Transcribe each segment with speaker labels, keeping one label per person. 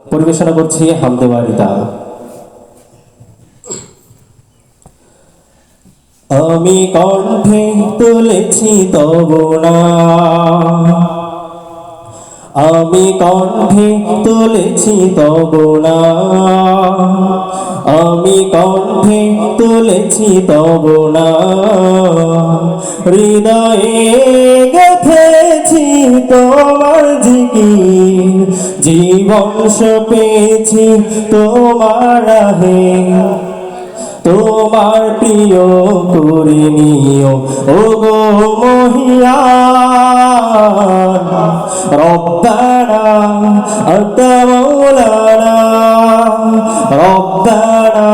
Speaker 1: পরিবেশনা করছি হামদে বারিতা। আমি কণ্ঠে তুলেছি তব নাম, আমি কণ্ঠে তুলেছি তব নাম, আমি কণ্ঠে তুলেছি তব নাম, হৃদয়ে গেঁথেছি তোমার জিকির, জীবন সপেছি তোমার রাহে, তোমার প্রিয় করে নিও ওগো মহিয়ান। রব্বানা আনতা মাওলানা, রব্বানা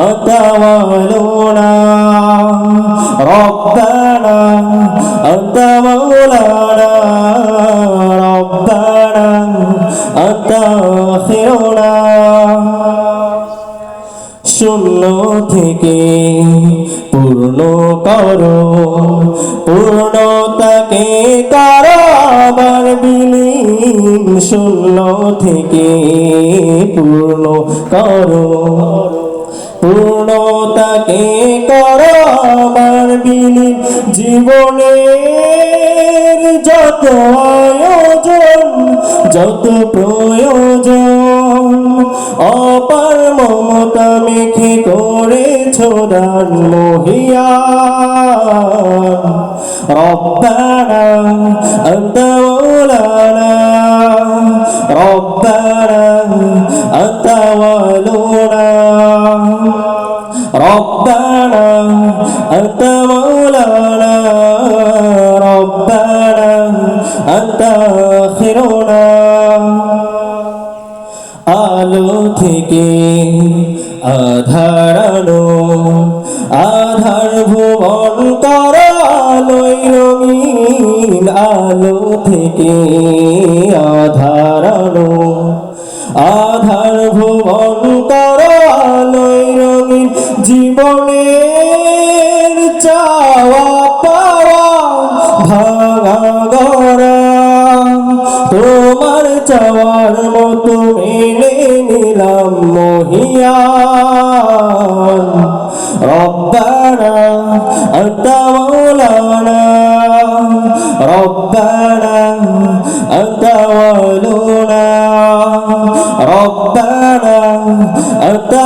Speaker 1: আনতা ওয়ালিউনা, রব্বানা আনতা মাওলানা, রব্বানা আনতা আখিরুনা। শূন্য থেকে পূর্ণ করো, পূর্ণতাকে করো আবার বিলীন। শূন্য থেকে পূর্ণ করো, পূর্ণতাকে করো আবার বিলীন। জীবনের যত আয়োজন, যত প্রয়োজন, অপার মমতা মেখে করেছ দান মহিয়ান। রব্বানা আনতা মাওলানা, রব্বানা আনতা ওয়ালিউনা, রব্বানা আনতা মাওলানা, রব্বানা আনতা আখিরুনা। আলো থেকে আধার আলো, আধার ভুবন করো আলোয় রঙিন। আলো থেকে আধার আলো, আধার ভুবন করো আলোয় রঙিন। জীবনের চাওয়া পাওয়া ভাঙা গড়া, তোমার চাওয়ার মতো মেনে নিলাম মহিয়ান। রব্বানা আনতা মাওলানা, রব্বানা আনতা ওয়ালিউনা, রব্বানা আনতা